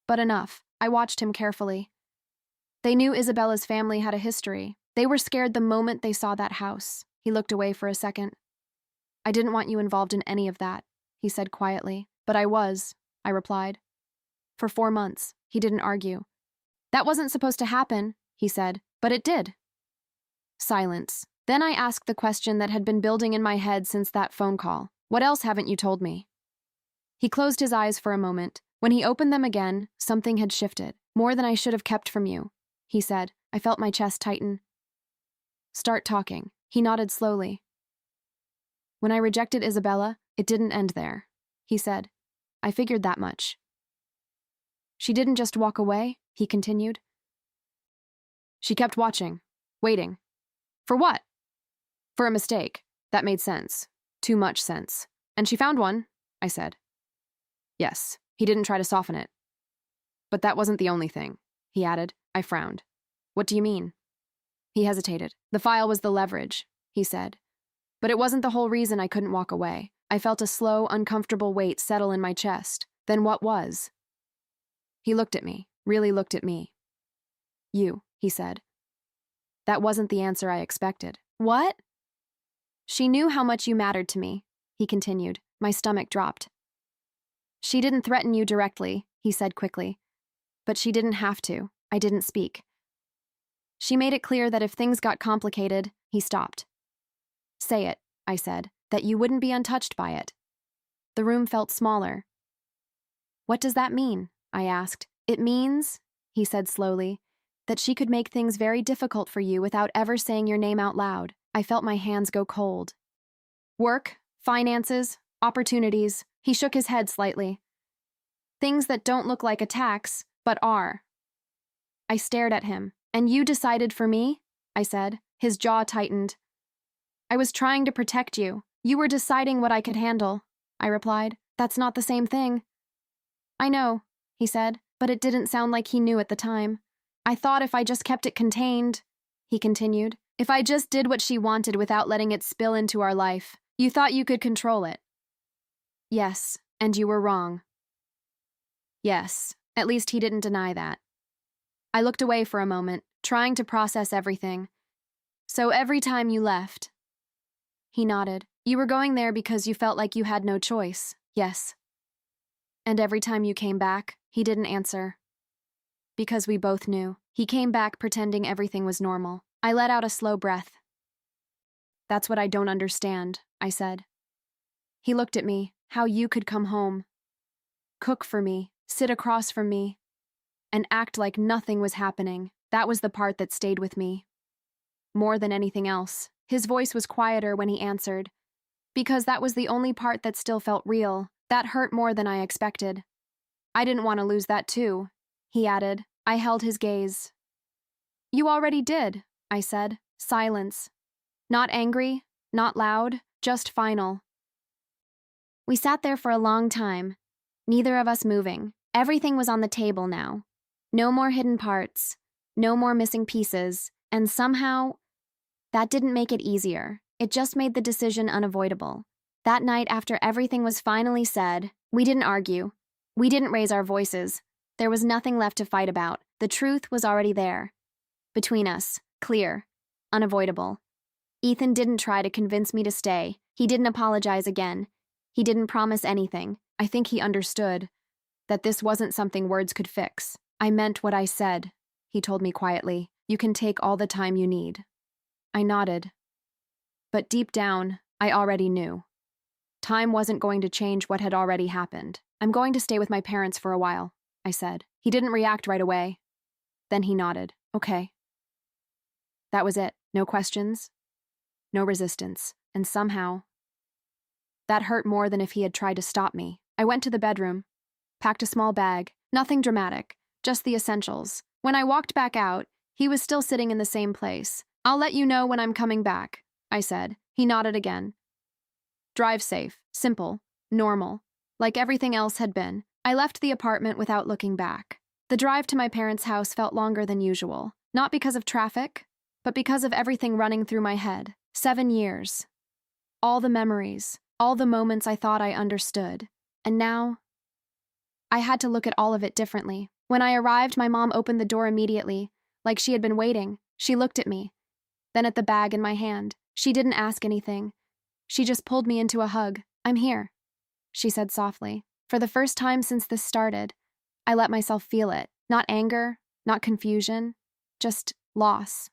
"But enough." I watched him carefully. "They knew Isabella's family had a history. They were scared the moment they saw that house." He looked away for a second. "I didn't want you involved in any of that," he said quietly. "But I was," I replied. "For 4 months." He didn't argue. "That wasn't supposed to happen," he said, "but it did." Silence. Then I asked the question that had been building in my head since that phone call. "What else haven't you told me?" He closed his eyes for a moment. When he opened them again, something had shifted. "More than I should have kept from you," he said. I felt my chest tighten. "Start talking." He nodded slowly. "When I rejected Isabella, it didn't end there," he said. "I figured that much." "She didn't just walk away," he continued. "She kept watching, waiting." "For what?" "For a mistake. That made sense. Too much sense. And she found one," I said. "Yes." He didn't try to soften it. "But that wasn't the only thing," he added. I frowned. "What do you mean?" He hesitated. "The file was the leverage," he said. "But it wasn't the whole reason I couldn't walk away." I felt a slow, uncomfortable weight settle in my chest. Then what was? He looked at me, really looked at me. "You," he said. That wasn't the answer I expected. "What?" "She knew how much you mattered to me," he continued. My stomach dropped. "She didn't threaten you directly," he said quickly. "But she didn't have to." I didn't speak. "She made it clear that if things got complicated," he stopped. "Say it," I said, "that you wouldn't be untouched by it." The room felt smaller. "What does that mean?" I asked. "It means," he said slowly, "that she could make things very difficult for you without ever saying your name out loud." I felt my hands go cold. "Work, finances, opportunities." He shook his head slightly. "Things that don't look like attacks, but are." I stared at him. "And you decided for me?" I said. His jaw tightened. "I was trying to protect you. You were deciding what I could handle," I replied. "That's not the same thing." "I know," he said, but it didn't sound like he knew at the time. "I thought if I just kept it contained," he continued, "if I just did what she wanted without letting it spill into our life, you thought you could control it." "Yes, and you were wrong." "Yes," at least he didn't deny that. I looked away for a moment, trying to process everything. "So every time you left," he nodded, "you were going there because you felt like you had no choice." "Yes." "And every time you came back," he didn't answer. "Because we both knew." He came back pretending everything was normal. I let out a slow breath. "That's what I don't understand," I said. He looked at me. "How you could come home, cook for me, sit across from me, and act like nothing was happening." That was the part that stayed with me. More than anything else. His voice was quieter when he answered. "Because that was the only part that still felt real. That hurt more than I expected." "I didn't want to lose that too," he added. I held his gaze. "You already did," I said. Silence. Not angry, not loud, just final. We sat there for a long time, neither of us moving. Everything was on the table now. No more hidden parts, no more missing pieces, and somehow, that didn't make it easier. It just made the decision unavoidable. That night, after everything was finally said, we didn't argue. We didn't raise our voices. There was nothing left to fight about. The truth was already there. Between us, clear, unavoidable. Ethan didn't try to convince me to stay. He didn't apologize again. He didn't promise anything. I think he understood that this wasn't something words could fix. "I meant what I said," he told me quietly. "You can take all the time you need." I nodded. But deep down, I already knew. Time wasn't going to change what had already happened. I'm going to stay with my parents for a while, I said. He didn't react right away. Then he nodded. Okay. That was it. No questions, no resistance. And somehow, that hurt more than if he had tried to stop me. I went to the bedroom, packed a small bag, nothing dramatic, just the essentials. When I walked back out, he was still sitting in the same place. I'll let you know when I'm coming back, I said. He nodded again. Drive safe, simple, normal, like everything else had been. I left the apartment without looking back. The drive to my parents' house felt longer than usual, not because of traffic, but because of everything running through my head. 7 years. All the memories, all the moments I thought I understood. And now, I had to look at all of it differently. When I arrived, my mom opened the door immediately, like she had been waiting. She looked at me, then at the bag in my hand. She didn't ask anything. She just pulled me into a hug. I'm here, she said softly. For the first time since this started, I let myself feel it. Not anger, not confusion, just loss.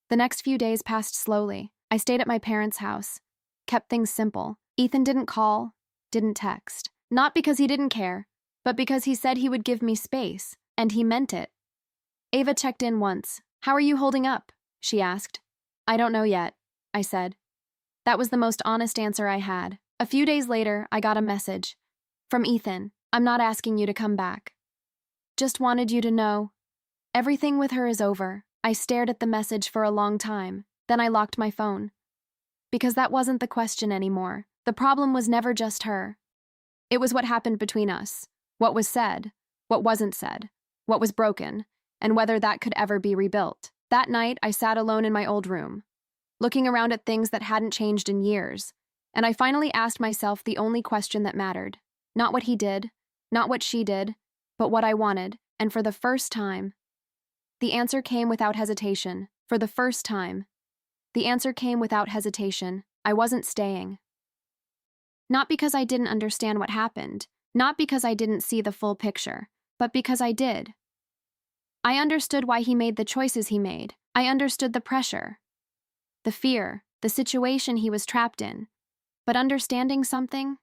The next few days passed slowly. I stayed at my parents' house, kept things simple. Ethan didn't call, didn't text. Not because he didn't care, but because he said he would give me space, and he meant it. Ava checked in once. How are you holding up? She asked. I don't know yet, I said. That was the most honest answer I had. A few days later, I got a message. From Ethan. I'm not asking you to come back. Just wanted you to know. Everything with her is over. I stared at the message for a long time. Then I locked my phone. Because that wasn't the question anymore. The problem was never just her. It was what happened between us. What was said, what wasn't said, what was broken, and whether that could ever be rebuilt. That night, I sat alone in my old room, looking around at things that hadn't changed in years, and I finally asked myself the only question that mattered. Not what he did, not what she did, but what I wanted, and for the first time, the answer came without hesitation. For the first time, the answer came without hesitation. I wasn't staying. Not because I didn't understand what happened, not because I didn't see the full picture, but because I did. I understood why he made the choices he made. I understood the pressure, the fear, the situation he was trapped in. But understanding something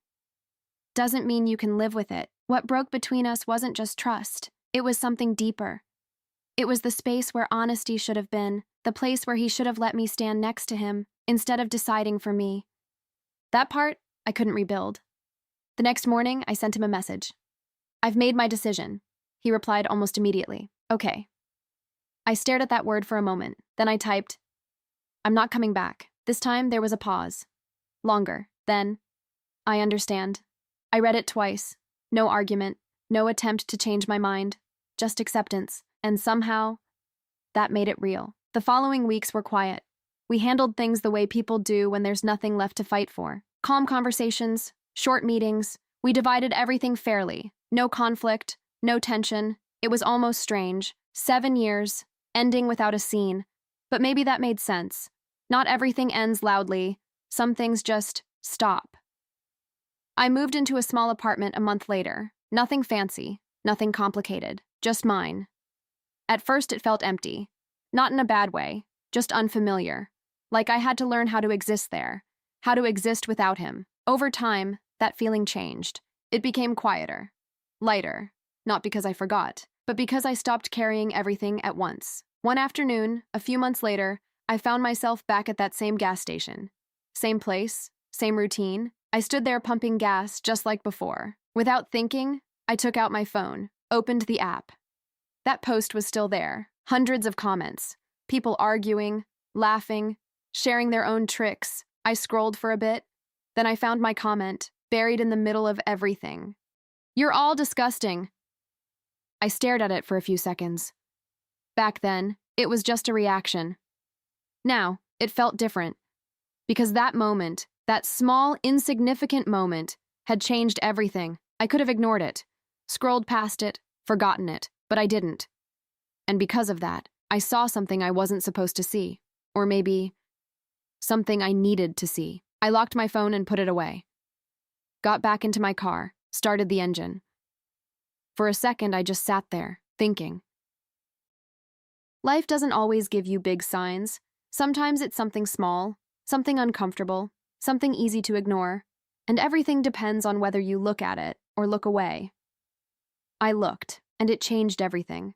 doesn't mean you can live with it. What broke between us wasn't just trust. It was something deeper. It was the space where honesty should have been, the place where he should have let me stand next to him, instead of deciding for me. That part, I couldn't rebuild. The next morning, I sent him a message. I've made my decision. He replied almost immediately. Okay. I stared at that word for a moment. Then I typed, I'm not coming back. This time, there was a pause. Longer. Then, I understand. I read it twice. No argument, no attempt to change my mind, just acceptance. And somehow, that made it real. The following weeks were quiet. We handled things the way people do when there's nothing left to fight for. Calm conversations, short meetings. We divided everything fairly. No conflict, no tension. It was almost strange. 7 years, ending without a scene. But maybe that made sense. Not everything ends loudly. Some things just stop. I moved into a small apartment a month later. Nothing fancy, nothing complicated, just mine. At first it felt empty. Not in a bad way, just unfamiliar. Like I had to learn how to exist there, how to exist without him. Over time, that feeling changed. It became quieter, lighter, not because I forgot, but because I stopped carrying everything at once. One afternoon, a few months later, I found myself back at that same gas station. Same place, same routine. I stood there pumping gas just like before. Without thinking, I took out my phone, opened the app. That post was still there. Hundreds of comments. People arguing, laughing, sharing their own tricks. I scrolled for a bit. Then I found my comment, buried in the middle of everything. You're all disgusting. I stared at it for a few seconds. Back then, it was just a reaction. Now, it felt different. Because that moment, that small, insignificant moment, had changed everything. I could have ignored it, scrolled past it, forgotten it, but I didn't. And because of that, I saw something I wasn't supposed to see. Or maybe something I needed to see. I locked my phone and put it away. Got back into my car, started the engine. For a second, I just sat there, thinking. Life doesn't always give you big signs. Sometimes it's something small, something uncomfortable, something easy to ignore, and everything depends on whether you look at it or look away. I looked, and it changed everything.